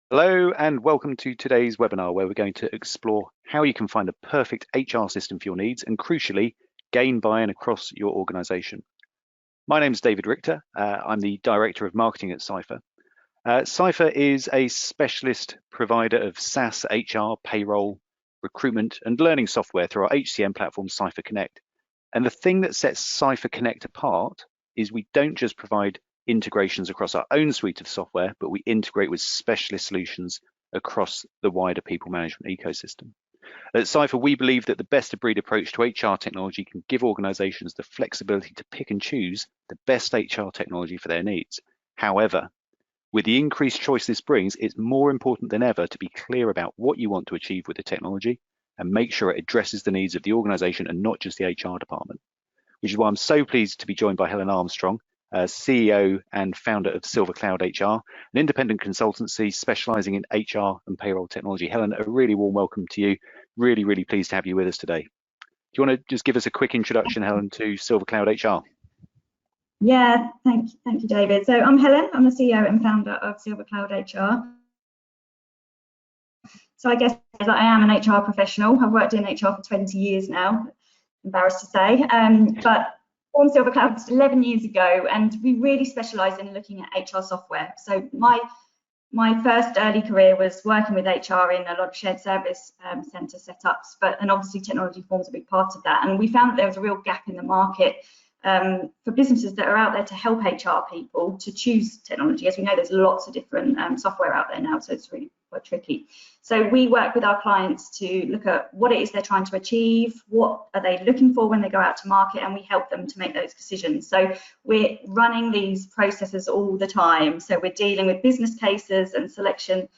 Hello and welcome to today's webinar where we're going to explore how you can find the perfect HR system for your needs and crucially gain buy-in across your organization. My name is David Richter. I'm the Director of Marketing at CIPHR. CIPHR is a specialist provider of Saas HR, payroll, recruitment and learning software through our HCM platform CIPHR Connect. And the thing that sets CIPHR Connect apart is we don't just provide integrations across our own suite of software, but we integrate with specialist solutions across the wider people management ecosystem. At CIPHR, we believe that the best of breed approach to HR technology can give organizations the flexibility to pick and choose the best HR technology for their needs. However, with the increased choice this brings, it's more important than ever to be clear about what you want to achieve with the technology and make sure it addresses the needs of the organization and not just the HR department, which is why I'm so pleased to be joined by Helen Armstrong, CEO and founder of Silver Cloud HR, an independent consultancy specializing in HR and payroll technology. Helen, a really warm welcome to you. Really pleased to have you with us today. Do you want to just give us a quick introduction, Helen, to Silver Cloud HR? Yeah, thank you, David. So I'm Helen. I'm the CEO and founder of Silver Cloud HR. So I guess that I am an HR professional. I've worked in HR for 20 years now, embarrassed to say, but formed Silver Cloud 11 years ago, and we really specialise in looking at HR software. So my first early career was working with HR in a lot of shared service centre setups, and obviously technology forms a big part of that. And we found that there was a real gap in the market for businesses that are out there to help HR people to choose technology. As we know, there's lots of different software out there now, so it's really quite tricky. So we work with our clients to look at what it is they're trying to achieve, what are they looking for when they go out to market, and we help them to make those decisions. So we're running these processes all the time. So we're dealing with business cases and selection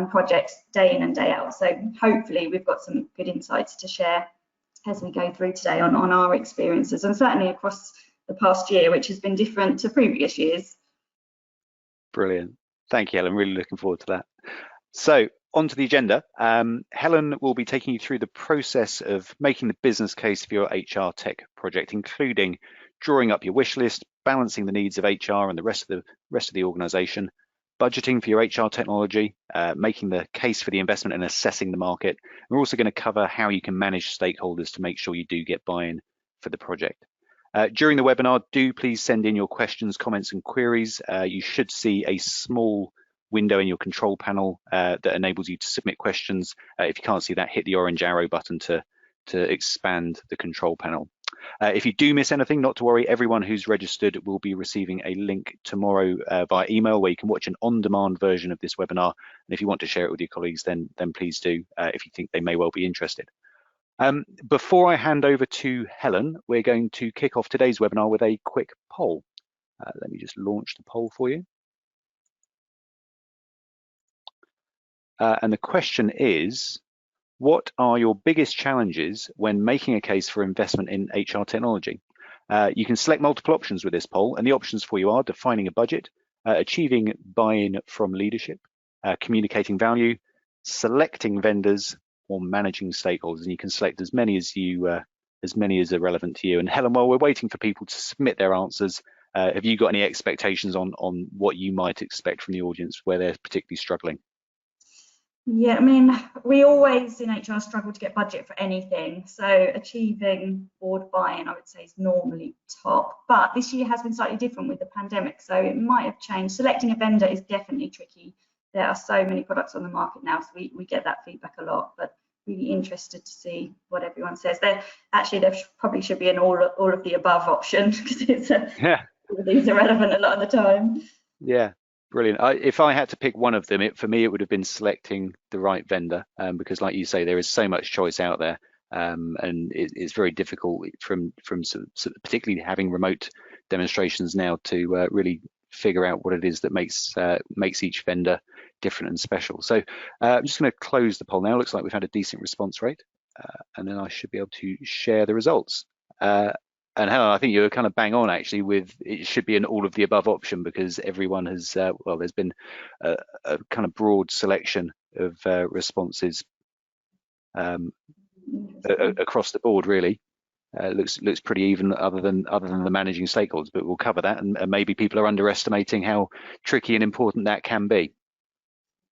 projects day in and day out. So hopefully we've got some good insights to share as we go through today on our experiences, and certainly across the past year, which has been different to previous years. Brilliant. Thank you, Helen. Really looking forward to that. So onto the agenda. Helen will be taking you through the process of making the business case for your HR tech project, including drawing up your wish list, balancing the needs of HR and the rest of the organization, budgeting for your HR technology, making the case for the investment and assessing the market. We're also going to cover how you can manage stakeholders to make sure you do get buy-in for the project. During the webinar, do please send in your questions, comments and queries. You should see a small window in your control panel that enables you to submit questions. If you can't see that, hit the orange arrow button to expand the control panel. If you do miss anything, not to worry, everyone who's registered will be receiving a link tomorrow via email where you can watch an on-demand version of this webinar. And if you want to share it with your colleagues, then please do, if you think they may well be interested. Before I hand over to Helen, we're going to kick off today's webinar with a quick poll. Let me just launch the poll for you. And the question is, what are your biggest challenges when making a case for investment in HR technology? You can select multiple options with this poll, and the options for you are defining a budget, achieving buy-in from leadership, communicating value, selecting vendors, or managing stakeholders. And you can select as many as are relevant to you. And Helen, while we're waiting for people to submit their answers, have you got any expectations on what you might expect from the audience where they're particularly struggling? Yeah, I mean, we always in HR struggle to get budget for anything. So achieving board buy-in, I would say, is normally top. But this year has been slightly different with the pandemic, so it might have changed. Selecting a vendor is definitely tricky. There are so many products on the market now, so we get that feedback a lot. But really interested to see what everyone says. There probably should be an all of the above option because it's all of these are relevant a lot of the time. Yeah. Brilliant. If I had to pick one of them, for me, it would have been selecting the right vendor, because like you say, there is so much choice out there, and it's very difficult from particularly having remote demonstrations now to really figure out what it is that makes each vendor different and special. So I'm just going to close the poll now. Looks like we've had a decent response rate, and then I should be able to share the results. And Helen, I think you were kind of bang on actually with it should be an all of the above option because everyone has, well, there's been a kind of broad selection of responses across the board really. Looks pretty even other than the managing stakeholders, but we'll cover that and maybe people are underestimating how tricky and important that can be.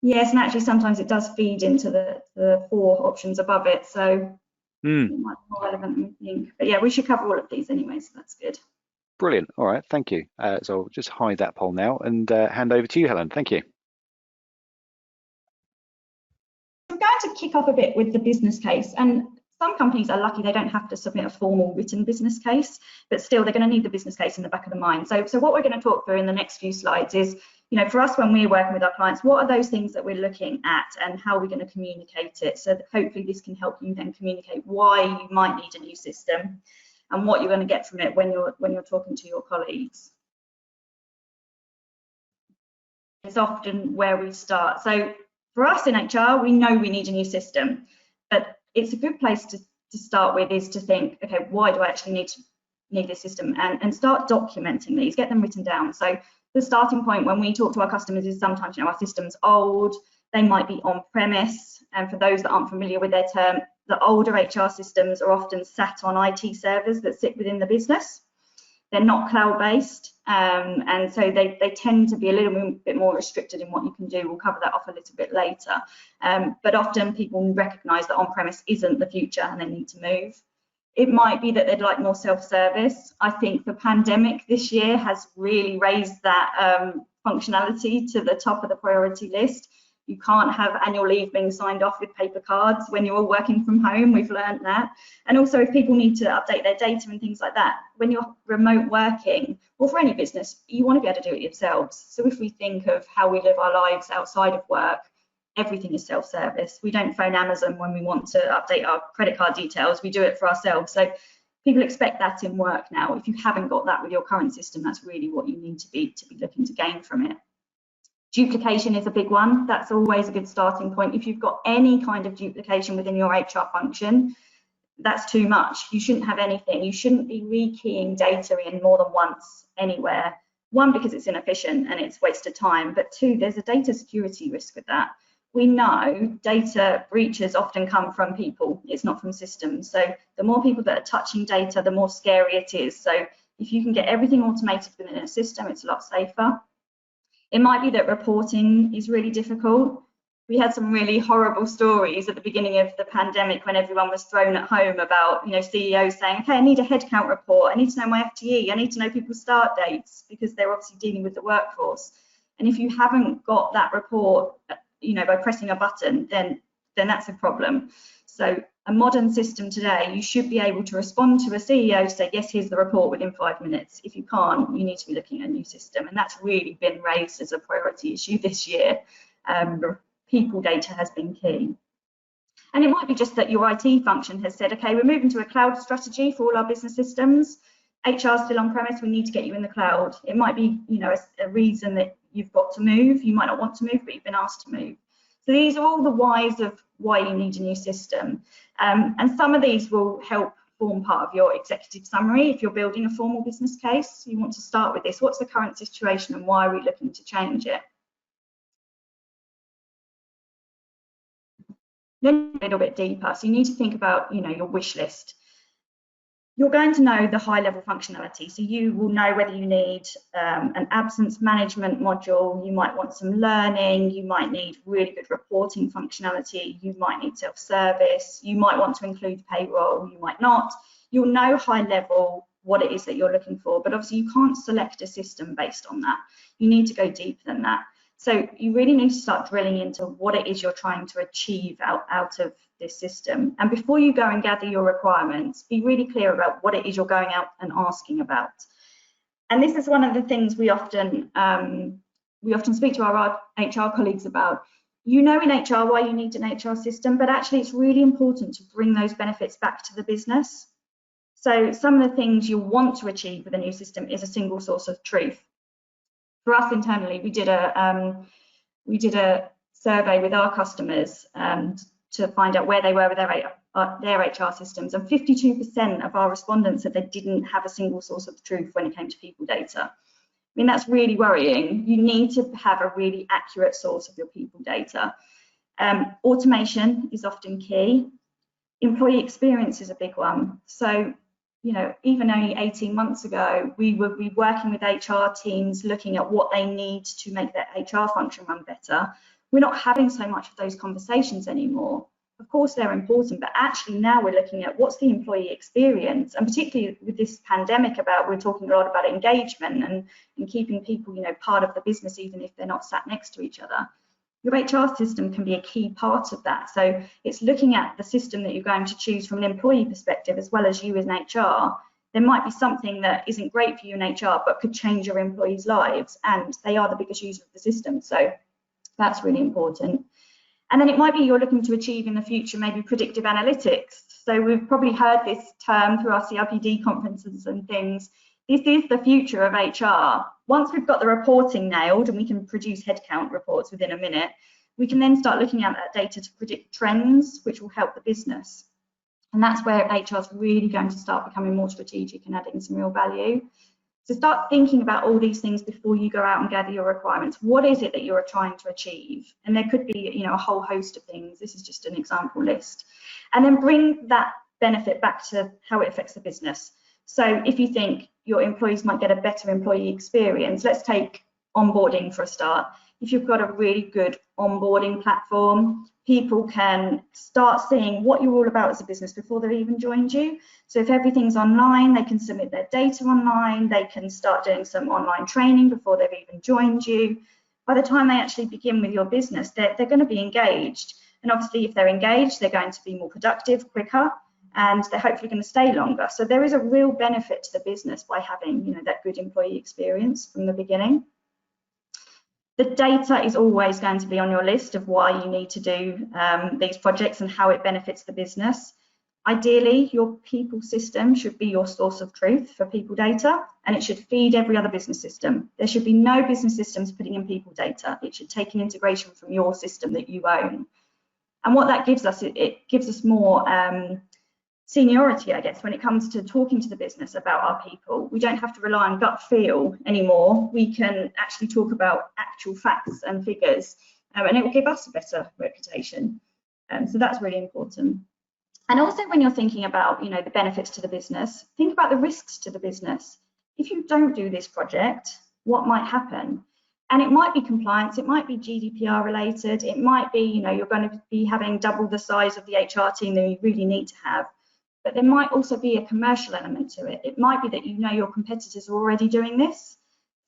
Yes, and actually sometimes it does feed into the 4 options above it, so it might be more relevant than we think. But yeah, we should cover all of these anyway, so that's good. Brilliant. All right, thank you. So I'll just hide that poll now and hand over to you, Helen. Thank you. We're going to kick off a bit with the business case, and some companies are lucky they don't have to submit a formal written business case, but still they're going to need the business case in the back of the mind. So what we're going to talk through in the next few slides is, for us when we're working with our clients, what are those things that we're looking at and how are we going to communicate it? So that hopefully this can help you then communicate why you might need a new system and what you're going to get from it when you're talking to your colleagues. It's often where we start. So for us in HR, we know we need a new system, but it's a good place to start with is to think, okay, why do I actually need this system? And start documenting these, get them written down. So the starting point when we talk to our customers is sometimes, our system's old, they might be on premise. And for those that aren't familiar with their term, the older HR systems are often sat on IT servers that sit within the business. They're not cloud-based, and so they tend to be a little bit more restricted in what you can do. We'll cover that off a little bit later. But often people recognise that on-premise isn't the future and they need to move. It might be that they'd like more self-service. I think the pandemic this year has really raised that functionality to the top of the priority list. You can't have annual leave being signed off with paper cards when you're all working from home. We've learned that. And also if people need to update their data and things like that, when you're remote working, or for any business, you want to be able to do it yourselves. So if we think of how we live our lives outside of work, everything is self-service. We don't phone Amazon when we want to update our credit card details. We do it for ourselves. So people expect that in work now. If you haven't got that with your current system, that's really what you need to be looking to gain from it. Duplication is a big one. That's always a good starting point. If you've got any kind of duplication within your HR function, that's too much. You shouldn't have anything. You shouldn't be rekeying data in more than once anywhere. 1, because it's inefficient and it's wasted time, but 2, there's a data security risk with that. We know data breaches often come from people, it's not from systems. So the more people that are touching data, the more scary it is. So if you can get everything automated within a system, it's a lot safer. It might be that reporting is really difficult. We had some really horrible stories at the beginning of the pandemic when everyone was thrown at home about, CEOs saying, okay, I need a headcount report, I need to know my FTE, I need to know people's start dates, because they're obviously dealing with the workforce. And if you haven't got that report, by pressing a button, then that's a problem. So a modern system today, you should be able to respond to a CEO, say, yes, here's the report within 5 minutes. If you can't, you need to be looking at a new system. And that's really been raised as a priority issue this year. People data has been key. And it might be just that your IT function has said, okay, we're moving to a cloud strategy for all our business systems. HR is still on premise, we need to get you in the cloud. It might be, a reason that you've got to move. You might not want to move, but you've been asked to move. So these are all the whys of why you need a new system. And some of these will help form part of your executive summary. If you're building a formal business case, you want to start with this. What's the current situation and why are we looking to change it? Then a little bit deeper. So you need to think about, your wish list. You're going to know the high level functionality. So you will know whether you need an absence management module, you might want some learning, you might need really good reporting functionality, you might need self-service, you might want to include payroll, you might not. You'll know high level what it is that you're looking for, but obviously you can't select a system based on that. You need to go deeper than that. So you really need to start drilling into what it is you're trying to achieve out of this system. And before you go and gather your requirements, be really clear about what it is you're going out and asking about. And this is one of the things we often speak to our HR colleagues about. In HR why you need an HR system, but actually it's really important to bring those benefits back to the business. So some of the things you want to achieve with a new system is a single source of truth. For us internally, we did a survey with our customers to find out where they were with their HR systems, and 52% of our respondents said they didn't have a single source of truth when it came to people data. I mean, that's really worrying. You need to have a really accurate source of your people data. Automation is often key. Employee experience is a big one. So, even only 18 months ago, we would be working with HR teams looking at what they need to make their HR function run better. we're not having so much of those conversations anymore. Of course, they're important, but actually now we're looking at what's the employee experience, and particularly with this pandemic, we're talking a lot about engagement and keeping people, part of the business, even if they're not sat next to each other. Your HR system can be a key part of that. So it's looking at the system that you're going to choose from an employee perspective, as well as you as an HR. There might be something that isn't great for you in HR, but could change your employees' lives, and they are the biggest user of the system. So that's really important. And then it might be you're looking to achieve in the future, maybe predictive analytics. So we've probably heard this term through our CIPD conferences and things. This is the future of HR. Once we've got the reporting nailed and we can produce headcount reports within a minute, we can then start looking at that data to predict trends, which will help the business. And that's where HR is really going to start becoming more strategic and adding some real value. So start thinking about all these things before you go out and gather your requirements. What is it that you're trying to achieve? And there could be, a whole host of things. This is just an example list. And then bring that benefit back to how it affects the business. So if you think your employees might get a better employee experience, let's take onboarding for a start. If you've got a really good onboarding platform, people can start seeing what you're all about as a business before they've even joined you. So if everything's online, they can submit their data online, they can start doing some online training before they've even joined you. By the time they actually begin with your business, they're going to be engaged. And obviously, if they're engaged, they're going to be more productive, quicker, and they're hopefully going to stay longer. So there is a real benefit to the business by having, that good employee experience from the beginning. The data is always going to be on your list of why you need to do these projects and how it benefits the business. Ideally, your people system should be your source of truth for people data, and it should feed every other business system. There should be no business systems putting in people data. It should take an integration from your system that you own. And what that gives us, it gives us more seniority, I guess, when it comes to talking to the business about our people. We don't have to rely on gut feel anymore. We can actually talk about actual facts and figures, and it will give us a better reputation. So that's really important. And also when you're thinking about, the benefits to the business, think about the risks to the business. If you don't do this project, what might happen? And it might be compliance, it might be GDPR related, it might be, you're going to be having double the size of the HR team that you really need to have. But there might also be a commercial element to it. It might be that your competitors are already doing this,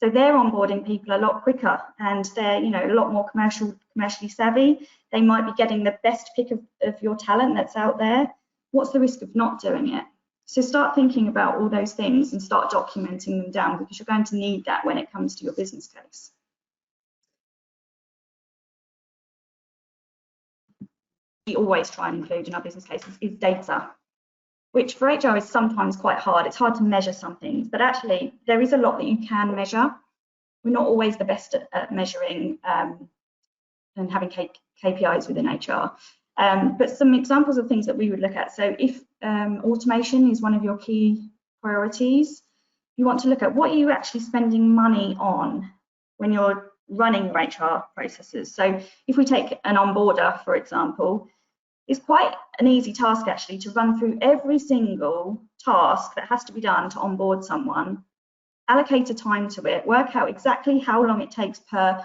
so they're onboarding people a lot quicker, and they're a lot more commercially savvy. They might be getting the best pick of your talent that's out there. What's the risk of not doing it? So start thinking about all those things and start documenting them down, because you're going to need that when it comes to your business case. We always try and include in our business cases is data, which for HR is sometimes quite hard. It's hard to measure some things, but actually there is a lot that you can measure. We're not always the best at measuring and having KPIs within HR. But some examples of things that we would look at. So if automation is one of your key priorities, you want to look at what are you actually spending money on when you're running your HR processes. So if we take an onboarder, for example, it's quite an easy task actually to run through every single task that has to be done to onboard someone, allocate a time to it, work out exactly how long it takes per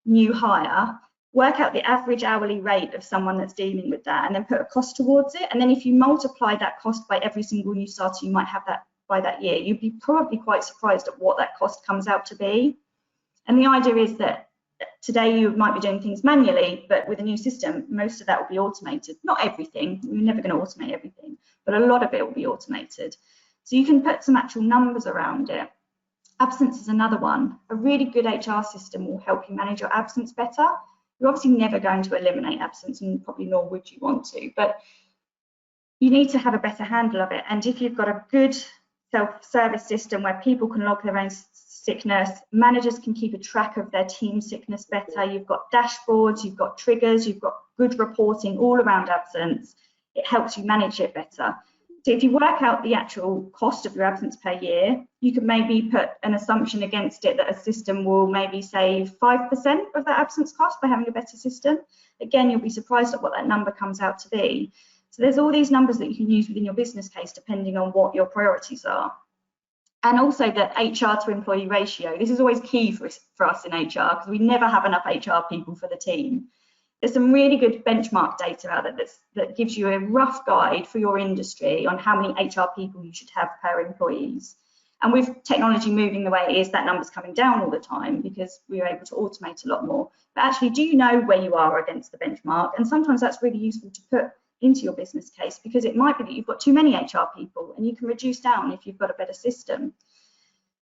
new hire, work out the average hourly rate of someone that's dealing with that, and then put a cost towards it. And then if you multiply that cost by every single new starter you might have that by that year, you'd be probably quite surprised at what that cost comes out to be. And the idea is that today you might be doing things manually, but with a new system, most of that will be automated. Not everything, you're never going to automate everything, but a lot of it will be automated. So you can put some actual numbers around it. Absence is another one. A really good HR system will help you manage your absence better. You're obviously never going to eliminate absence, and probably nor would you want to, but you need to have a better handle of it. And if you've got a good self-service system where people can log their own sickness, managers can keep a track of their team sickness better, you've got dashboards, you've got triggers, you've got good reporting all around absence, it helps you manage it better. So if you work out the actual cost of your absence per year, you could maybe put an assumption against it that a system will maybe save 5% of that absence cost by having a better system. Again, you'll be surprised at what that number comes out to be. So there's all these numbers that you can use within your business case depending on what your priorities are. And also the HR to employee ratio. This is always key for us in HR, because we never have enough HR people for the team. There's some really good benchmark data out there that gives you a rough guide for your industry on how many HR people you should have per employees. And with technology moving the way it is, that number's coming down all the time because we're able to automate a lot more. But actually, do you know where you are against the benchmark? And sometimes that's really useful to put into your business case, because it might be that you've got too many HR people and you can reduce down if you've got a better system.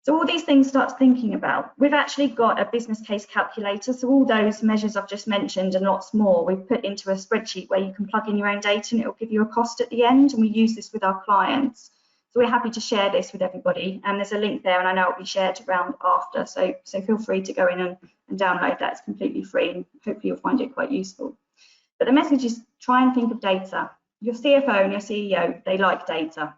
So all these things start thinking about. We've actually got a business case calculator. So all those measures I've just mentioned and lots more, we've put into a spreadsheet where you can plug in your own data and it will give you a cost at the end. And we use this with our clients. So we're happy to share this with everybody. And there's a link there, and I know it'll be shared around after. So feel free to go in and download that. It's completely free, and hopefully you'll find it quite useful. But the message is, try and think of data. Your CFO and your CEO, they like data.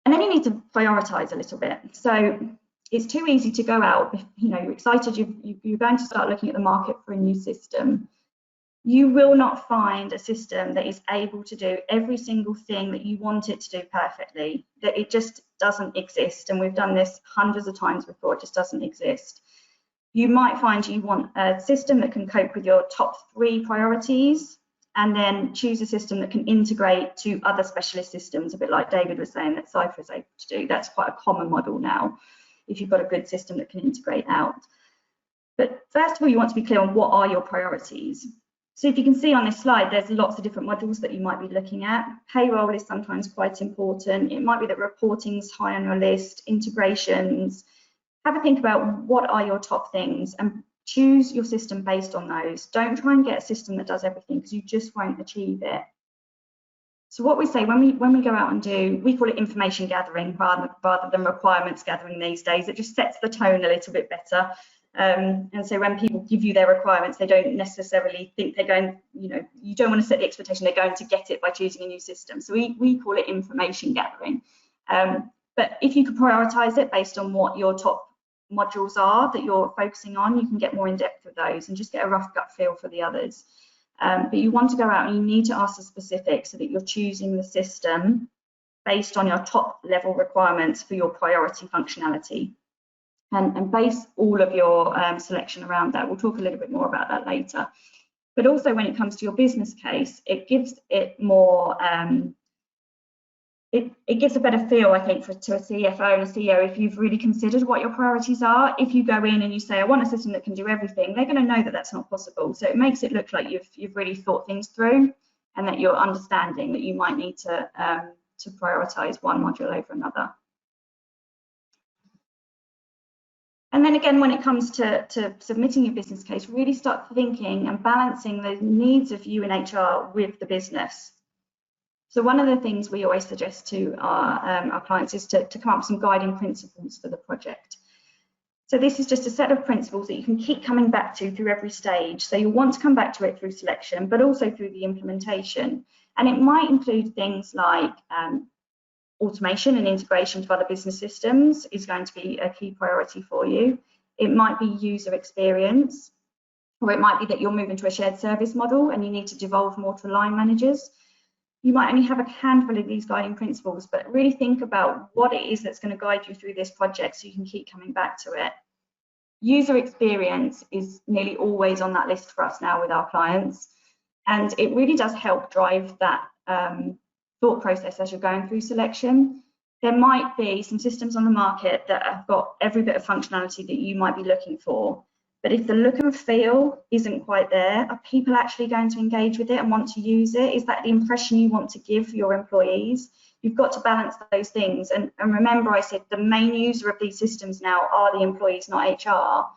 And then you need to prioritize a little bit. So it's too easy to go out, you're excited, you're going to start looking at the market for a new system. You will not find a system that is able to do every single thing that you want it to do perfectly. That it just doesn't exist. And we've done this hundreds of times before, it just doesn't exist. You might find you want a system that can cope with your top 3 priorities, and then choose a system that can integrate to other specialist systems, a bit like David was saying that CIPHR is able to do. That's quite a common model now, if you've got a good system that can integrate out. But first of all, you want to be clear on what are your priorities. So if you can see on this slide, there's lots of different modules that you might be looking at. Payroll is sometimes quite important. It might be that reporting's high on your list, integrations. Have a think about what are your top things and choose your system based on those. Don't try and get a system that does everything, because you just won't achieve it. So what we say when we go out and do, we call it information gathering rather than requirements gathering these days. It just sets the tone a little bit better. And so when people give you their requirements, they don't necessarily think they're going, you don't want to set the expectation they're going to get it by choosing a new system. So we call it information gathering. But if you could prioritize it based on what your top modules are that you're focusing on, you can get more in depth with those and just get a rough gut feel for the others. But you want to go out and you need to ask the specifics so that you're choosing the system based on your top level requirements for your priority functionality, and base all of your selection around that. We'll talk a little bit more about that later. But also when it comes to your business case, it gives it more it gives a better feel, I think, to a CFO and a CEO if you've really considered what your priorities are. If you go in and you say, I want a system that can do everything, they're going to know that that's not possible. So it makes it look like you've really thought things through, and that you're understanding that you might need to prioritize one module over another. And then again, when it comes to submitting your business case, really start thinking and balancing the needs of you in HR with the business. So one of the things we always suggest to our clients is to come up with some guiding principles for the project. So this is just a set of principles that you can keep coming back to through every stage. So you'll want to come back to it through selection, but also through the implementation. And it might include things like automation and integration to other business systems is going to be a key priority for you. It might be user experience, or it might be that you're moving to a shared service model and you need to devolve more to line managers. You might only have a handful of these guiding principles, but really think about what it is that's going to guide you through this project so you can keep coming back to it. User experience is nearly always on that list for us now with our clients, and it really does help drive that thought process as you're going through selection. There might be some systems on the market that have got every bit of functionality that you might be looking for, but if the look and feel isn't quite there, are people actually going to engage with it and want to use it? Is that the impression you want to give your employees? You've got to balance those things. And remember, I said the main user of these systems now are the employees, not HR.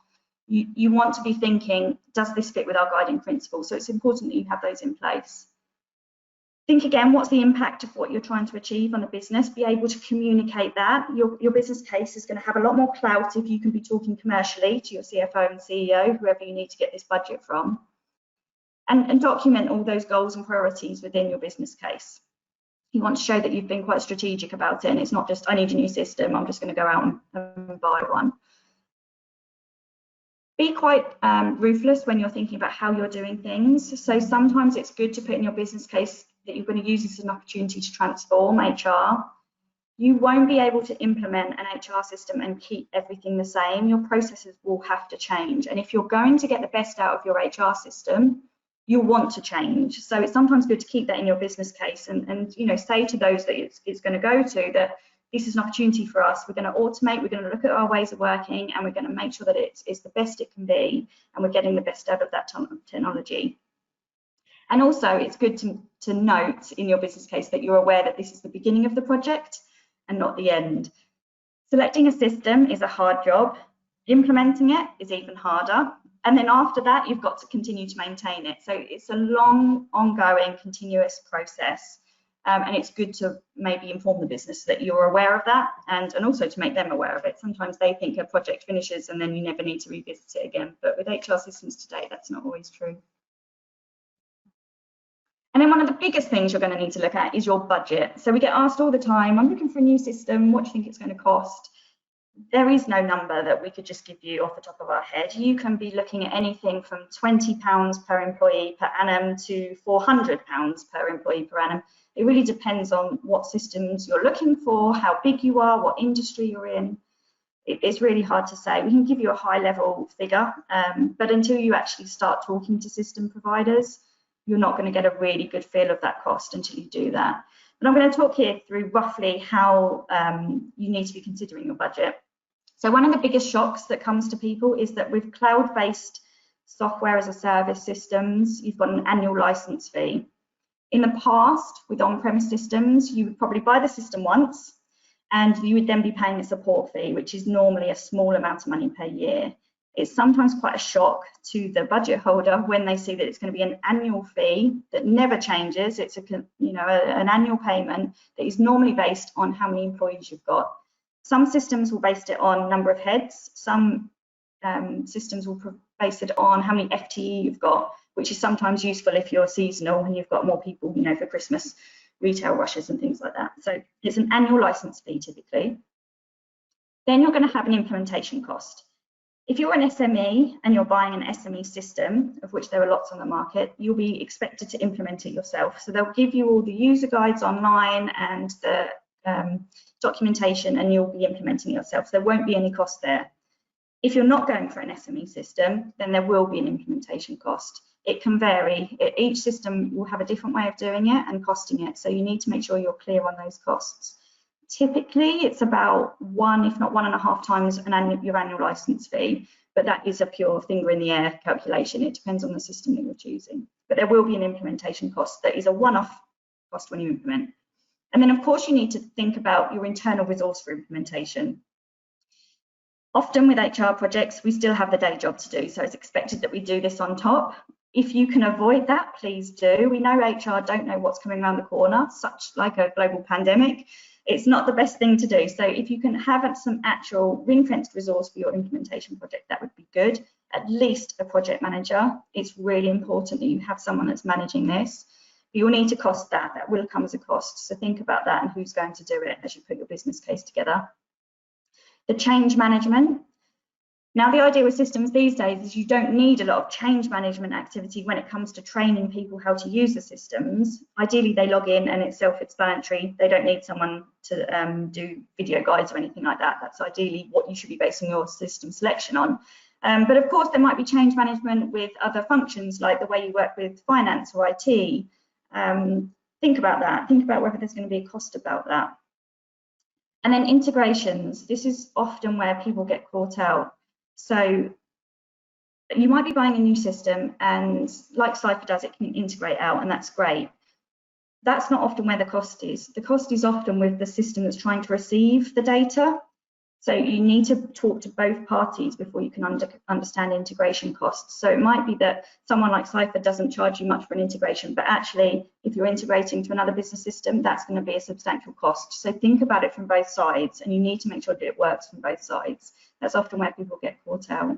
You want to be thinking, does this fit with our guiding principles? So it's important that you have those in place. Think again, what's the impact of what you're trying to achieve on the business? Be able to communicate that. Your business case is going to have a lot more clout if you can be talking commercially to your CFO and CEO, whoever you need to get this budget from. And document all those goals and priorities within your business case. You want to show that you've been quite strategic about it, and it's not just, I need a new system, I'm just going to go out and buy one. Be quite ruthless when you're thinking about how you're doing things. So sometimes it's good to put in your business case that you're going to use this as an opportunity to transform HR. You won't be able to implement an HR system and keep everything the same. Your processes will have to change. And if you're going to get the best out of your HR system, you'll want to change. So it's sometimes good to keep that in your business case and say to those that it's going to go to that this is an opportunity for us. We're going to automate, we're going to look at our ways of working, and we're going to make sure that it's the best it can be, and we're getting the best out of that technology. And also, it's good to note in your business case that you're aware that this is the beginning of the project and not the end. Selecting a system is a hard job. Implementing it is even harder. And then after that, you've got to continue to maintain it. So it's a long, ongoing, continuous process. And it's good to maybe inform the business that you're aware of that, and also to make them aware of it. Sometimes they think a project finishes and then you never need to revisit it again. But with HR systems today, that's not always true. And then one of the biggest things you're going to need to look at is your budget. So we get asked all the time, I'm looking for a new system, what do you think it's going to cost? There is no number that we could just give you off the top of our head. You can be looking at anything from £20 per employee per annum to £400 per employee per annum. It really depends on what systems you're looking for, how big you are, what industry you're in. It's really hard to say. We can give you a high level figure, but until you actually start talking to system providers, you're not going to get a really good feel of that cost until you do that. But I'm going to talk here through roughly how you need to be considering your budget. So one of the biggest shocks that comes to people is that with cloud-based software as a service systems, you've got an annual license fee. In the past, with on-premise systems, you would probably buy the system once, and you would then be paying a support fee, which is normally a small amount of money per year. It's sometimes quite a shock to the budget holder when they see that it's going to be an annual fee that never changes. It's an annual payment that is normally based on how many employees you've got. Some systems will base it on number of heads. Some systems will base it on how many FTE you've got, which is sometimes useful if you're seasonal and you've got more people, for Christmas retail rushes and things like that. So it's an annual license fee typically. Then you're going to have an implementation cost. If you're an SME and you're buying an SME system, of which there are lots on the market, you'll be expected to implement it yourself. So they'll give you all the user guides online and the documentation, and you'll be implementing it yourself. So there won't be any cost there. If you're not going for an SME system, then there will be an implementation cost. It can vary. Each system will have a different way of doing it and costing it. So you need to make sure you're clear on those costs. Typically, it's about 1, if not 1.5 times your annual license fee, but that is a pure finger in the air calculation. It depends on the system that you're choosing. But there will be an implementation cost that is a one-off cost when you implement. And then, of course, you need to think about your internal resource for implementation. Often with HR projects, we still have the day job to do, so it's expected that we do this on top. If you can avoid that, please do. We know HR don't know what's coming around the corner, such like a global pandemic. It's not the best thing to do. So if you can have some actual ring-fenced resource for your implementation project, that would be good. At least a project manager. It's really important that you have someone that's managing this. You'll need to cost that. That will come as a cost. So think about that and who's going to do it as you put your business case together. The change management. Now, the idea with systems these days is you don't need a lot of change management activity when it comes to training people how to use the systems. Ideally, they log in and it's self-explanatory. They don't need someone to do video guides or anything like that. That's ideally what you should be basing your system selection on. But of course, there might be change management with other functions, like the way you work with finance or IT. Think about that. Think about whether there's going to be a cost about that. And then integrations. This is often where people get caught out. So you might be buying a new system, and like CIPHR does, it can integrate out, and that's great. That's not often where the cost is. The cost is often with the system that's trying to receive the data. So you need to talk to both parties before you can understand integration costs. So it might be that someone like CIPHR doesn't charge you much for an integration, but actually, if you're integrating to another business system, that's going to be a substantial cost. So think about it from both sides, and you need to make sure that it works from both sides. That's often where people get caught out.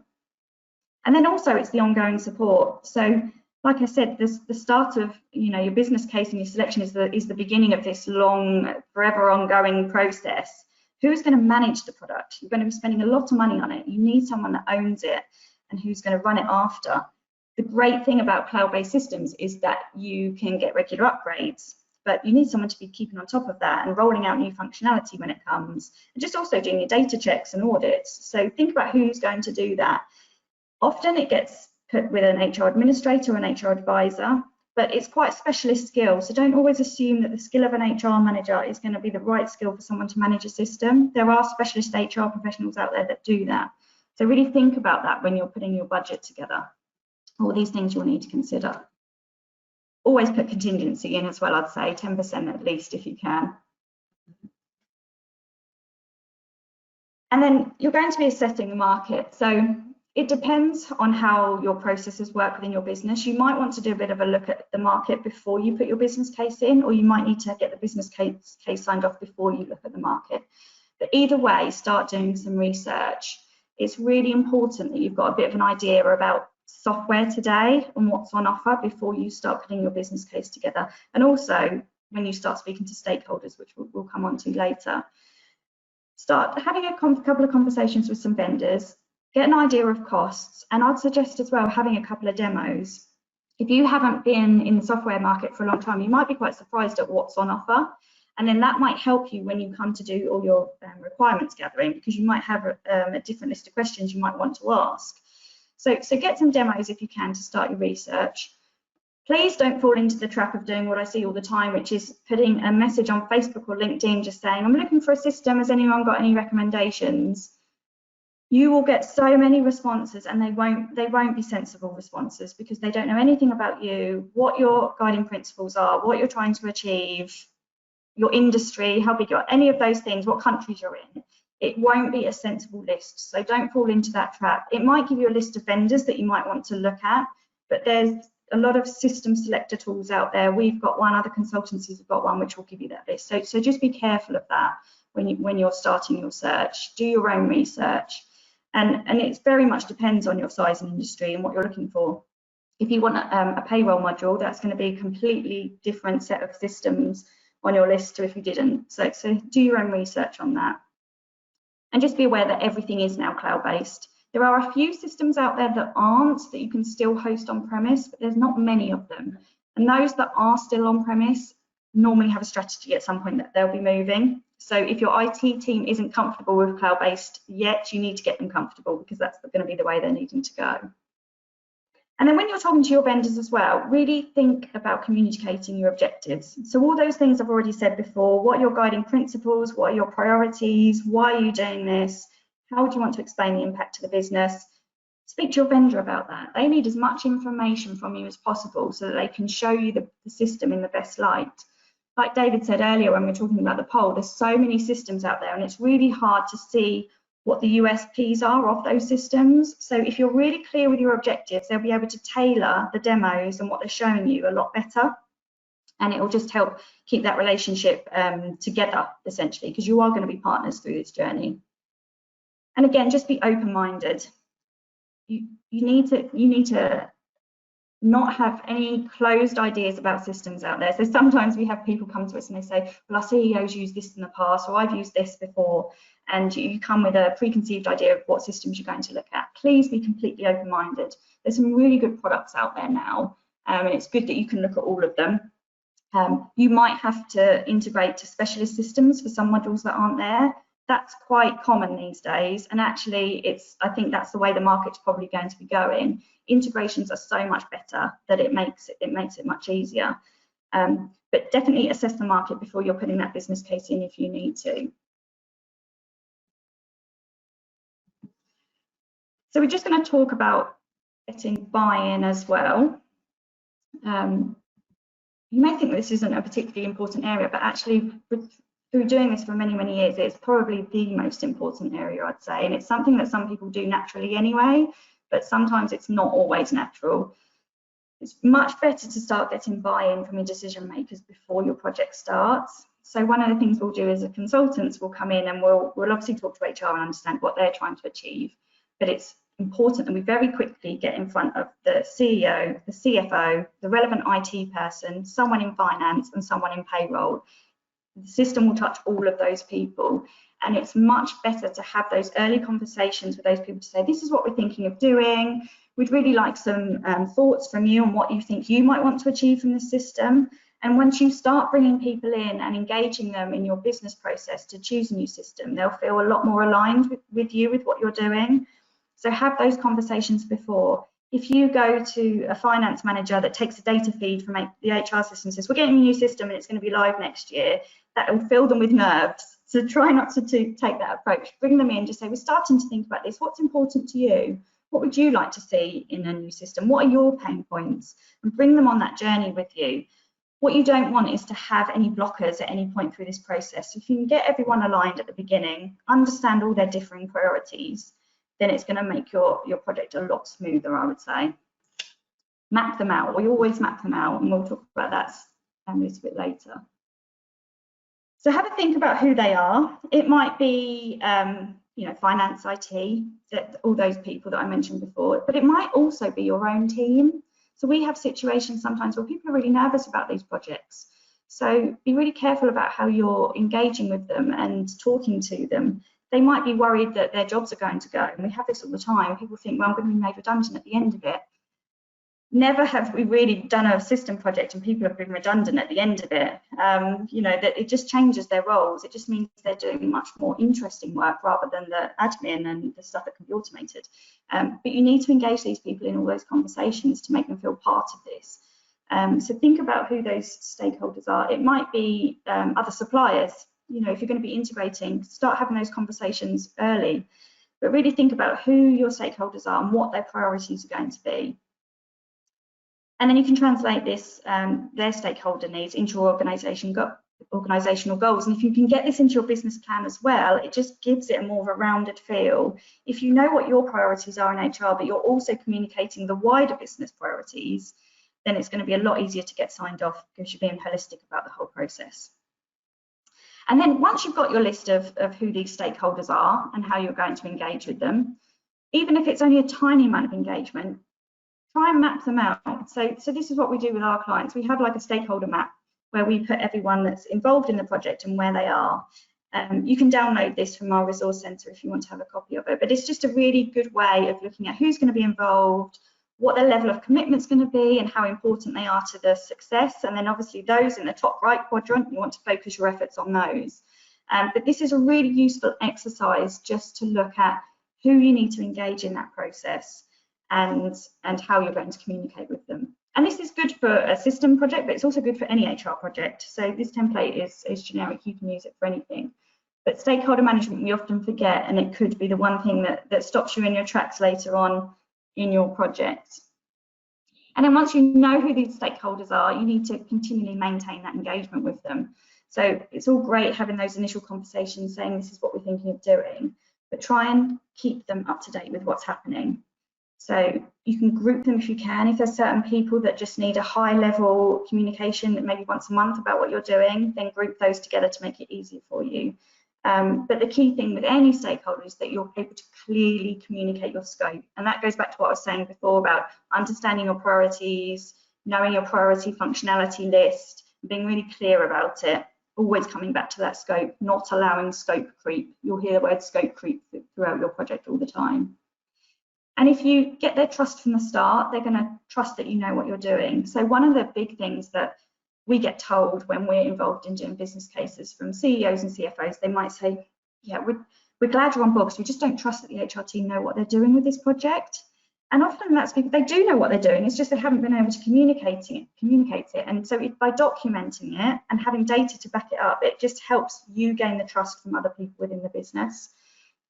And then also it's the ongoing support. So like I said, the start of your business case and your selection is the beginning of this long, forever ongoing process. Who's going to manage the product? You're going to be spending a lot of money on it. You need someone that owns it and who's going to run it after. The great thing about cloud-based systems is that you can get regular upgrades, but you need someone to be keeping on top of that and rolling out new functionality when it comes, and just also doing your data checks and audits. So think about who's going to do that. Often it gets put with an HR administrator or an HR advisor, but it's quite a specialist skill. So don't always assume that the skill of an HR manager is going to be the right skill for someone to manage a system. There are specialist HR professionals out there that do that. So really think about that when you're putting your budget together. All these things you'll need to consider. Always put contingency in as well, I'd say 10% at least if you can. And then you're going to be assessing the market. So it depends on how your processes work within your business. You might want to do a bit of a look at the market before you put your business case in, or you might need to get the business case signed off before you look at the market. But either way, start doing some research. It's really important that you've got a bit of an idea about software today and what's on offer before you start putting your business case together. And also when you start speaking to stakeholders, which we'll come on to later. Start having a couple of conversations with some vendors, get an idea of costs, and I'd suggest as well having a couple of demos. If you haven't been in the software market for a long time, you might be quite surprised at what's on offer. And then that might help you when you come to do all your requirements gathering, because you might have a different list of questions you might want to ask. So get some demos if you can to start your research. Please don't fall into the trap of doing what I see all the time, which is putting a message on Facebook or LinkedIn just saying, I'm looking for a system, has anyone got any recommendations? You will get so many responses, and they won't be sensible responses, because they don't know anything about you, what your guiding principles are, what you're trying to achieve, your industry, how big you are, any of those things, what countries you're in. It won't be a sensible list, so don't fall into that trap. It might give you a list of vendors that you might want to look at, but there's a lot of system selector tools out there. We've got one, other consultancies have got one, which will give you that list. So just be careful of that when you're starting your search. Do your own research, and it very much depends on your size and industry and what you're looking for. If you want a payroll module, that's going to be a completely different set of systems on your list to if you didn't. So do your own research on that. And just be aware that everything is now cloud-based. There are a few systems out there that aren't, that you can still host on-premise, but there's not many of them. And those that are still on-premise normally have a strategy at some point that they'll be moving. So if your IT team isn't comfortable with cloud-based yet, you need to get them comfortable, because that's going to be the way they're needing to go. And then when you're talking to your vendors as well, really think about communicating your objectives. So all those things I've already said before: what are your guiding principles, what are your priorities, why are you doing this, how do you want to explain the impact to the business? Speak to your vendor about that. They need as much information from you as possible so that they can show you the system in the best light. Like David said earlier when we were talking about the poll, there's so many systems out there, and it's really hard to see what the USPs are of those systems. So if you're really clear with your objectives, they'll be able to tailor the demos and what they're showing you a lot better. And it will just help keep that relationship together, essentially, because you are going to be partners through this journey. And again, just be open-minded. You need to not have any closed ideas about systems out there. So sometimes we have people come to us and they say, well, our CEO's used this in the past, or I've used this before, and you come with a preconceived idea of what systems you're going to look at. Please be completely open-minded. There's some really good products out there now, and it's good that you can look at all of them. You might have to integrate to specialist systems for some modules that aren't there. That's quite common these days, and actually I think that's the way the market's probably going to be going. Integrations are so much better that it makes it much easier. But definitely assess the market before you're putting that business case in if you need to. So we're just going to talk about getting buy-in as well. You may think this isn't a particularly important area, but actually through doing this for many, many years, it's probably the most important area, I'd say. And it's something that some people do naturally anyway, but sometimes it's not always natural. It's much better to start getting buy-in from your decision makers before your project starts. So one of the things we'll do as a consultants, we'll come in and we'll obviously talk to HR and understand what they're trying to achieve. But it's important that we very quickly get in front of the CEO, the CFO, the relevant IT person, someone in finance and someone in payroll. The system will touch all of those people, and it's much better to have those early conversations with those people to say, this is what we're thinking of doing, We'd really like some thoughts from you on what you think you might want to achieve from the system. And once you start bringing people in and engaging them in your business process to choose a new system, they'll feel a lot more aligned with you, with what you're doing. So have those conversations before. If you go to a finance manager that takes a data feed from the HR system and says, we're getting a new system and it's going to be live next year, that will fill them with nerves. So try not to take that approach. Bring them in, just say, we're starting to think about this. What's important to you? What would you like to see in a new system? What are your pain points? And bring them on that journey with you. What you don't want is to have any blockers at any point through this process. If you can get everyone aligned at the beginning, understand all their differing priorities, then it's going to make your project a lot smoother, I would say. Map them out. We always map them out, and we'll talk about that a little bit later. So have a think about who they are. It might be, finance, IT, all those people that I mentioned before, but it might also be your own team. So we have situations sometimes where people are really nervous about these projects. So be really careful about how you're engaging with them and talking to them. They might be worried that their jobs are going to go, and we have this all the time. People think, well, I'm going to be made redundant at the end of it. Never have we really done a system project and people have been redundant at the end of it. That it just changes their roles. It just means they're doing much more interesting work rather than the admin and the stuff that can be automated. But you need to engage these people in all those conversations to make them feel part of this. So think about who those stakeholders are. It might be other suppliers. If you're going to be integrating, start having those conversations early. But really think about who your stakeholders are and what their priorities are going to be. And then you can translate this, their stakeholder needs, into your organisational goals. And if you can get this into your business plan as well, it just gives it a more of a rounded feel. If you know what your priorities are in HR, but you're also communicating the wider business priorities, then it's going to be a lot easier to get signed off because you're being holistic about the whole process. And then once you've got your list of who these stakeholders are and how you're going to engage with them, even if it's only a tiny amount of engagement, try and map them out. So this is what we do with our clients. We have like a stakeholder map where we put everyone that's involved in the project and where they are. You can download this from our resource centre if you want to have a copy of it, but it's just a really good way of looking at who's going to be involved, what their level of commitment's going to be and how important they are to the success. And then obviously those in the top right quadrant, you want to focus your efforts on those. But this is a really useful exercise just to look at who you need to engage in that process and how you're going to communicate with them. And this is good for a system project, but it's also good for any HR project. So this template is generic, you can use it for anything. But stakeholder management, we often forget, and it could be the one thing that stops you in your tracks later on in your project. And then once you know who these stakeholders are, you need to continually maintain that engagement with them. So it's all great having those initial conversations saying this is what we're thinking of doing, but try and keep them up to date with what's happening. So you can group them if you can. If there's certain people that just need a high level communication, maybe once a month about what you're doing, then group those together to make it easier for you. But the key thing with any stakeholder is that you're able to clearly communicate your scope. And that goes back to what I was saying before about understanding your priorities, knowing your priority functionality list, being really clear about it, always coming back to that scope, not allowing scope creep. You'll hear the word scope creep throughout your project all the time. And if you get their trust from the start, they're going to trust that you know what you're doing. So one of the big things that we get told when we're involved in doing business cases from CEOs and CFOs, they might say, yeah, we're glad you're on board because we just don't trust that the HR team know what they're doing with this project. And often that's because they do know what they're doing, it's just they haven't been able to communicate it. And so by documenting it and having data to back it up, it just helps you gain the trust from other people within the business.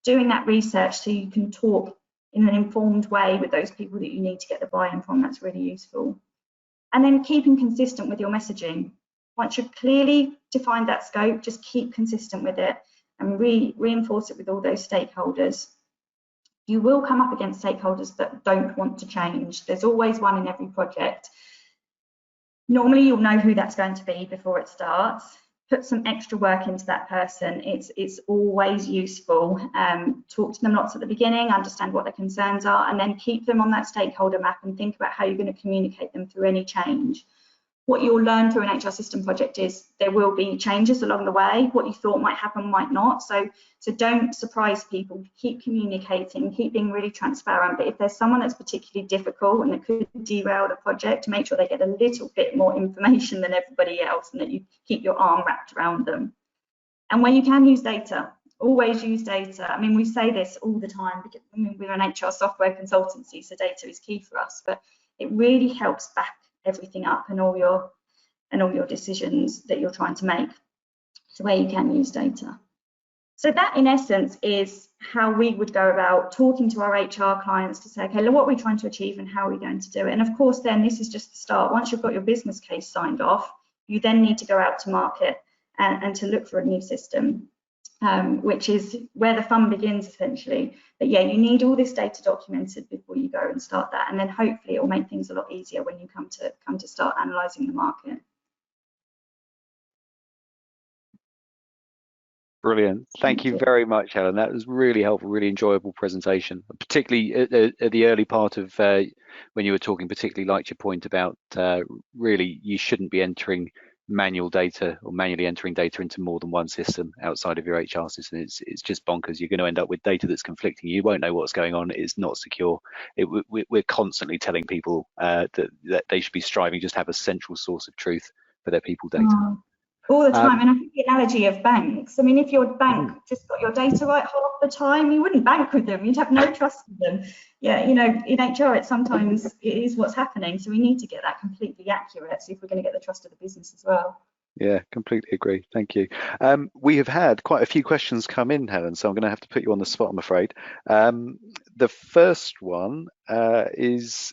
Doing that research so you can talk in an informed way with those people that you need to get the buy-in from, that's really useful. And then keeping consistent with your messaging. Once you've clearly defined that scope, just keep consistent with it and reinforce it with all those stakeholders. You will come up against stakeholders that don't want to change. There's always one in every project. Normally you'll know who that's going to be before it starts. Put some extra work into that person. It's always useful. Talk to them lots at the beginning, understand what their concerns are, and then keep them on that stakeholder map and think about how you're going to communicate them through any change. what you'll learn through an HR system project is there will be changes along the way. What you thought might happen might not. So don't surprise people. Keep communicating, keep being really transparent. But if there's someone that's particularly difficult and that could derail the project, make sure they get a little bit more information than everybody else, and that you keep your arm wrapped around them. And where you can use data, always use data. I mean, we say this all the time because we're an HR software consultancy, so data is key for us. But it really helps back everything up and all your decisions that you're trying to make. So where you can use data. So that in essence is how we would go about talking to our HR clients to say, okay, look, what are we trying to achieve and how are we going to do it? And of course, then this is just the start. Once you've got your business case signed off, you then need to go out to market and to look for a new system, which is where the fun begins essentially. But yeah, you need all this data documented before you go and start that, and then hopefully it will make things a lot easier when you come to start analysing the market. Brilliant. Thank you very much, Helen. That was really helpful, really enjoyable presentation, particularly at the early part of when you were talking, particularly liked your point about really you shouldn't be entering manual data or manually entering data into more than one system outside of your HR system. It's just bonkers. You're going to end up with data that's conflicting. You won't know what's going on. It's not secure. We're constantly telling people that they should be striving just to have a central source of truth for their people data. All the time. And I think the analogy of banks, I mean, if your bank just got your data right half the time, you wouldn't bank with them. You'd have no trust in them. Yeah, you know, in HR, sometimes it is what's happening. So we need to get that completely accurate. So if we're going to get the trust of the business as well. Yeah, completely agree. Thank you. We have had quite a few questions come in, Helen, so I'm going to have to put you on the spot, I'm afraid. The first one is,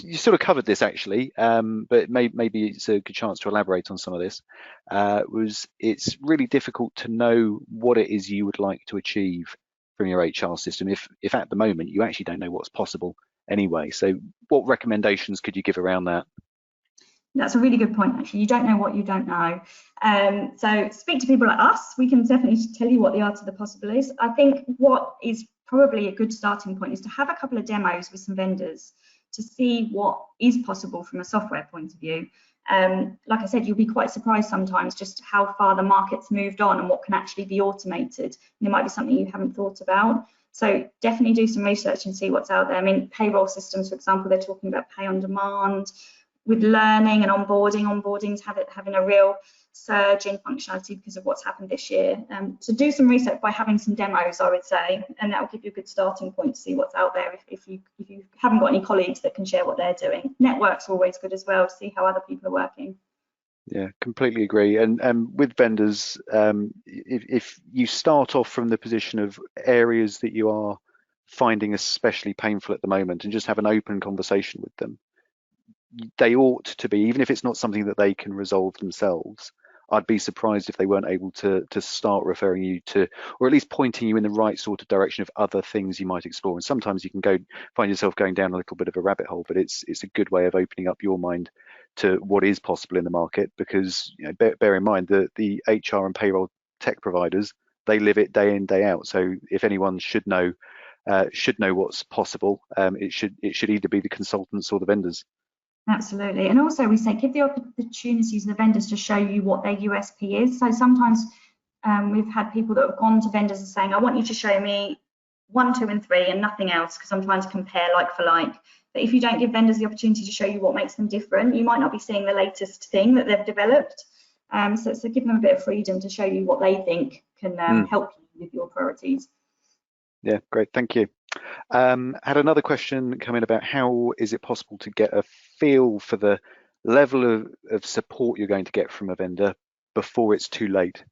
you sort of covered this actually, but maybe it's a good chance to elaborate on some of this. It's really difficult to know what it is you would like to achieve from your HR system if at the moment you actually don't know what's possible anyway. So what recommendations could you give around that? That's a really good point, actually. You don't know what you don't know. So speak to people like us. We can definitely tell you what the art of the possible is. I think what is probably a good starting point is to have a couple of demos with some vendors to see what is possible from a software point of view. Like I said, you'll be quite surprised sometimes just how far the market's moved on and what can actually be automated. And it might be something you haven't thought about. So definitely do some research and see what's out there. I mean, payroll systems, for example, they're talking about pay on demand. With learning and onboarding's having a real surge in functionality because of what's happened this year. So do some research by having some demos, I would say, and that will give you a good starting point to see what's out there if you haven't got any colleagues that can share what they're doing. Networks are always good as well to see how other people are working. Yeah, completely agree. And with vendors, if you start off from the position of areas that you are finding especially painful at the moment and just have an open conversation with them, they ought to be, even if it's not something that they can resolve themselves, I'd be surprised if they weren't able to start referring you to, or at least pointing you in the right sort of direction of other things you might explore. And sometimes you can find yourself going down a little bit of a rabbit hole, but it's a good way of opening up your mind to what is possible in the market, because you know, bear in mind that the HR and payroll tech providers, they live it day in, day out. So if anyone should know what's possible, it should either be the consultants or the vendors. Absolutely. And also we say give the opportunities to the vendors to show you what their USP is. So sometimes we've had people that have gone to vendors and saying, I want you to show me 1, 2, and 3 and nothing else because I'm trying to compare like for like. But if you don't give vendors the opportunity to show you what makes them different, you might not be seeing the latest thing that they've developed. So give them a bit of freedom to show you what they think can help you with your priorities. Yeah, great. Thank you. Had another question come in about how is it possible to get a feel for the level of support you're going to get from a vendor before it's too late?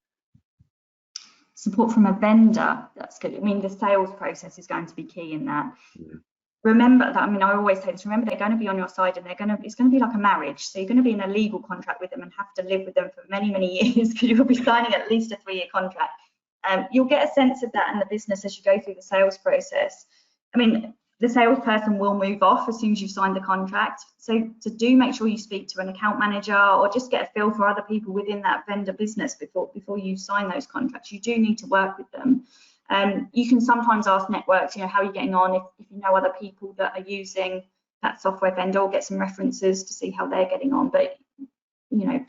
Support from a vendor, that's good. I mean, the sales process is going to be key in that. Remember that, I mean, I always say this, remember they're going to be on your side and it's going to be like a marriage. So you're going to be in a legal contract with them and have to live with them for many, many years because you'll be signing at least a 3-year contract. You'll get a sense of that in the business as you go through the sales process. I mean, the salesperson will move off as soon as you've signed the contract. So do make sure you speak to an account manager or just get a feel for other people within that vendor business before you sign those contracts. You do need to work with them. You can sometimes ask networks, you know, how are you getting on? If you know other people that are using that software vendor, or get some references to see how they're getting on. But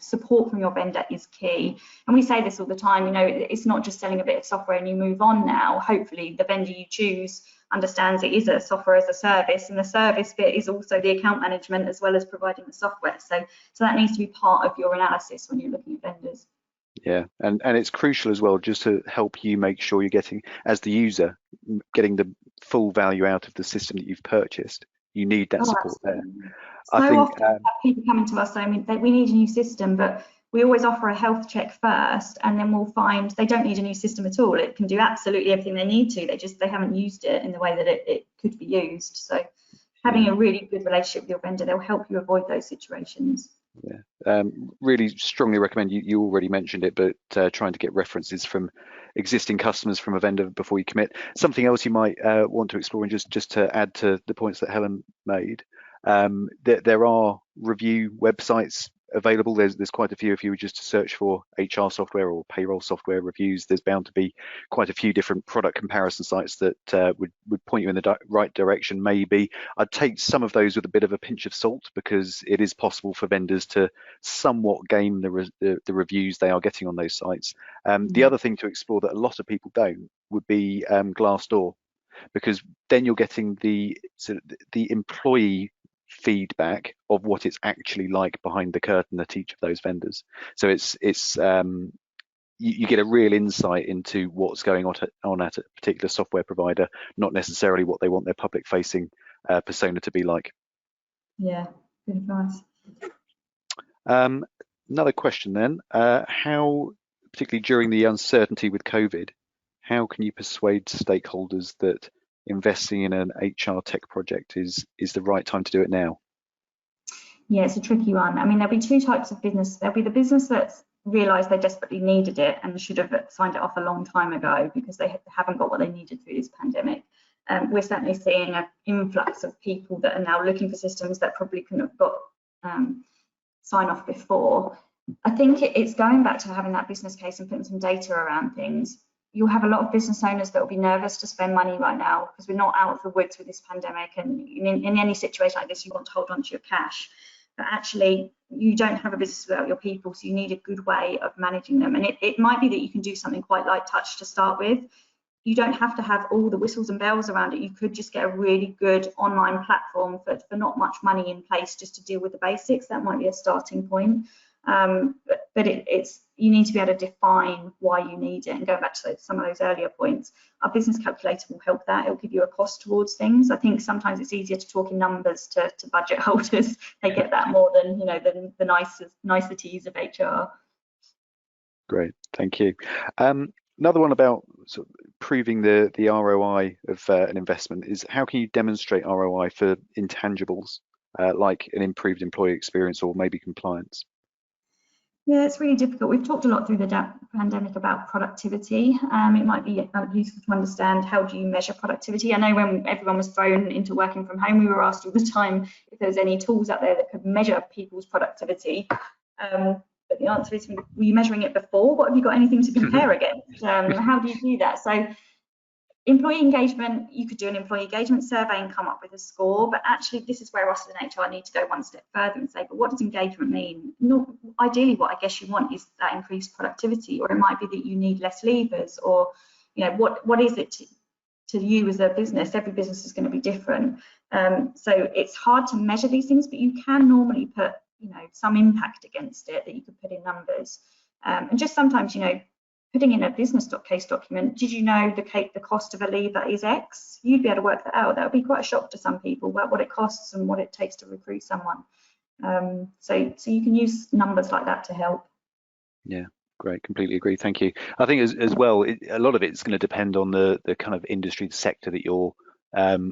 support from your vendor is key. And we say this all the time, it's not just selling a bit of software and you move on now. Hopefully the vendor you choose understands it is a software as a service, and the service bit is also the account management as well as providing the software. So that needs to be part of your analysis when you're looking at vendors. Yeah, and it's crucial as well, just to help you make sure you're getting, as the user, getting the full value out of the system that you've purchased. You need that support Absolutely. there. So I think often we have people coming to us saying we need a new system, but we always offer a health check first, and then we'll find they don't need a new system at all. It can do absolutely everything they need to. They haven't used it in the way that it could be used. So having a really good relationship with your vendor, they'll help you avoid those situations. Yeah, really strongly recommend, you already mentioned it, but trying to get references from existing customers from a vendor before you commit. Something else you might want to explore, and just to add to the points that Helen made, there are review websites available. There's quite a few. If you were just to search for HR software or payroll software reviews, there's bound to be quite a few different product comparison sites that would point you in the right direction. Maybe I'd take some of those with a bit of a pinch of salt, because it is possible for vendors to somewhat game the reviews they are getting on those sites. The other thing to explore that a lot of people don't would be Glassdoor, because then you're getting the employee feedback of what it's actually like behind the curtain at each of those vendors. So you get a real insight into what's going on at a particular software provider, not necessarily what they want their public facing persona to be like. Yeah, good advice. Another question then, how, particularly during the uncertainty with COVID, how can you persuade stakeholders that investing in an HR tech project is the right time to do it now? Yeah, it's a tricky one. I mean, there'll be two types of business. There'll be the business that's realised they desperately needed it and should have signed it off a long time ago because they haven't got what they needed through this pandemic. We're certainly seeing an influx of people that are now looking for systems that probably couldn't have got sign off before. I think it's going back to having that business case and putting some data around things. You'll have a lot of business owners that will be nervous to spend money right now because we're not out of the woods with this pandemic, and in any situation like this you want to hold on to your cash, but actually you don't have a business without your people, so you need a good way of managing them. And it might be that you can do something quite light touch to start with. You don't have to have all the whistles and bells around it. You could just get a really good online platform for not much money in place just to deal with the basics. That might be a starting point. But you need to be able to define why you need it, and go back to some of those earlier points. Our business calculator will help that. It'll give you a cost towards things. I think sometimes it's easier to talk in numbers to budget holders. They get that more than the niceties of HR. Great, thank you. Another one about sort of proving the ROI of an investment is, how can you demonstrate ROI for intangibles like an improved employee experience or maybe compliance? Yeah, it's really difficult. We've talked a lot through the pandemic about productivity. It might be useful to understand, how do you measure productivity? I know when everyone was thrown into working from home, we were asked all the time if there's any tools out there that could measure people's productivity. But the answer is, were you measuring it before? What have you got anything to compare against? How do you do that? So employee engagement, you could do an employee engagement survey and come up with a score, but actually this is where us as an HR need to go one step further and say, but what does engagement mean? Ideally, what I guess you want is that increased productivity, or it might be that you need less leavers, or what is it to you as a business? Every business is going to be different. So it's hard to measure these things, but you can normally put some impact against it that you could put in numbers. And just sometimes, putting in a business case document, did you know the cost of a leaver is X? You'd be able to work that out. That would be quite a shock to some people about what it costs and what it takes to recruit someone. So you can use numbers like that to help. Yeah, great, completely agree. Thank you. I think as well, a lot of it's going to depend on the kind of industry, the sector that you're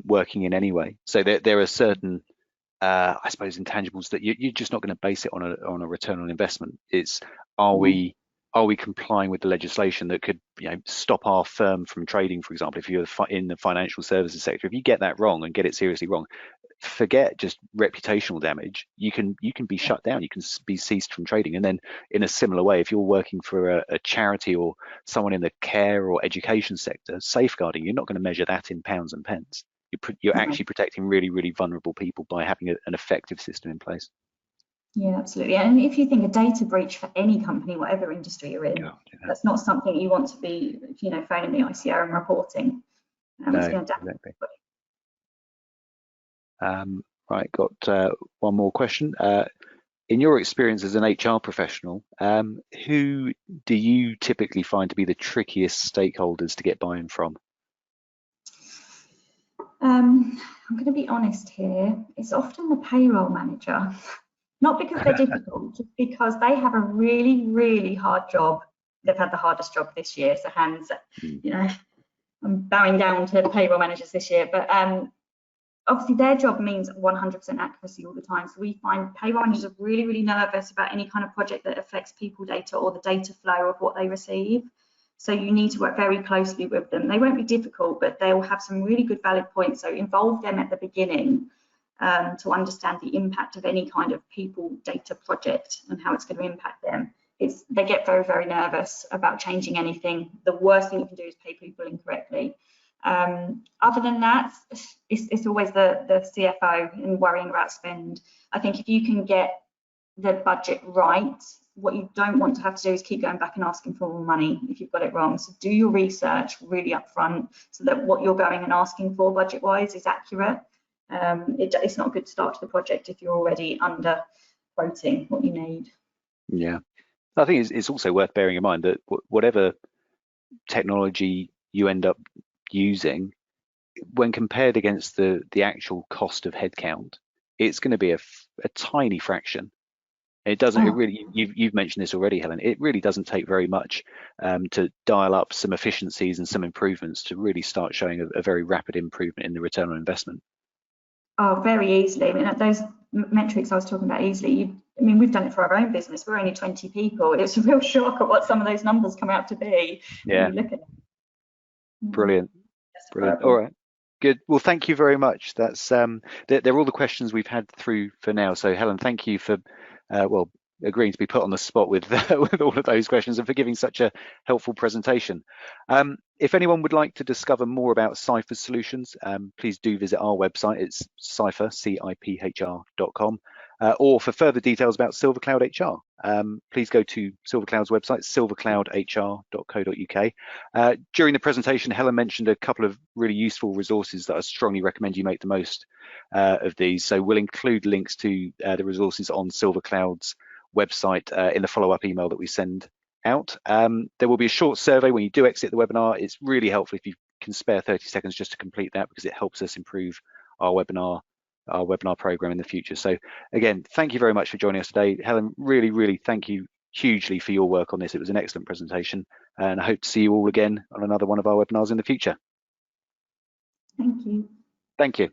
working in anyway. So there are certain, I suppose, intangibles that you're just not going to base it on a return on investment. It's, are we complying with the legislation that could stop our firm from trading, for example? If you're in the financial services sector, if you get that wrong and get it seriously wrong, forget just reputational damage. You can be shut down, you can be ceased from trading. And then in a similar way, if you're working for a charity or someone in the care or education sector, safeguarding, you're not going to measure that in pounds and pence. You're actually protecting really, really vulnerable people by having an effective system in place. Yeah, absolutely. And if you think a data breach for any company, whatever industry you're in, God, yeah. that's not something you want to be, phoning the ICO and reporting. No, It's going to damage exactly. everybody. Right, got one more question. In your experience as an HR professional, who do you typically find to be the trickiest stakeholders to get buy-in from? I'm going to be honest here. It's often the payroll manager, not because they're difficult, just because they have a really, really hard job. They've had the hardest job this year, so hands, I'm bowing down to payroll managers this year, but obviously their job means 100% accuracy all the time. So we find payroll managers are really, really nervous about any kind of project that affects people data or the data flow of what they receive. So you need to work very closely with them. They won't be difficult, but they'll have some really good valid points. So involve them at the beginning to understand the impact of any kind of people data project and how it's going to impact them. They get very, very nervous about changing anything. The worst thing you can do is pay people incorrectly. Other than that, it's always the CFO and worrying about spend. I think if you can get the budget right, what you don't want to have to do is keep going back and asking for more money if you've got it wrong. So do your research really upfront so that what you're going and asking for budget-wise is accurate. It's not a good start to the project if you're already under quoting what you need. Yeah, I think it's also worth bearing in mind that whatever technology you end up using, when compared against the actual cost of headcount, it's going to be a tiny fraction. It doesn't. It really. You've mentioned this already, Helen. It really doesn't take very much to dial up some efficiencies and some improvements to really start showing a very rapid improvement in the return on investment. Oh, very easily. I mean, those metrics I was talking about easily. We've done it for our own business. We're only 20 people. It's a real shock at what some of those numbers come out to be Yeah. when you look at it. Brilliant. Brilliant. All right. Good. Well, thank you very much. That's they're all the questions we've had through for now. So, Helen, thank you for agreeing to be put on the spot with with all of those questions and for giving such a helpful presentation. If anyone would like to discover more about CIPHR's solutions, please do visit our website. It's CIPHR, CIPHR.com. Or for further details about Silver Cloud HR, please go to Silver Cloud's website, silvercloudhr.co.uk. During the presentation, Helen mentioned a couple of really useful resources that I strongly recommend you make the most of these. So we'll include links to the resources on Silver Cloud's website in the follow-up email that we send out. There will be a short survey when you do exit the webinar. It's really helpful if you can spare 30 seconds just to complete that, because it helps us improve our webinar program in the future. So again, thank you very much for joining us today. Helen, really thank you hugely for your work on this. It was an excellent presentation, and I hope to see you all again on another one of our webinars in the future. Thank you. Thank you.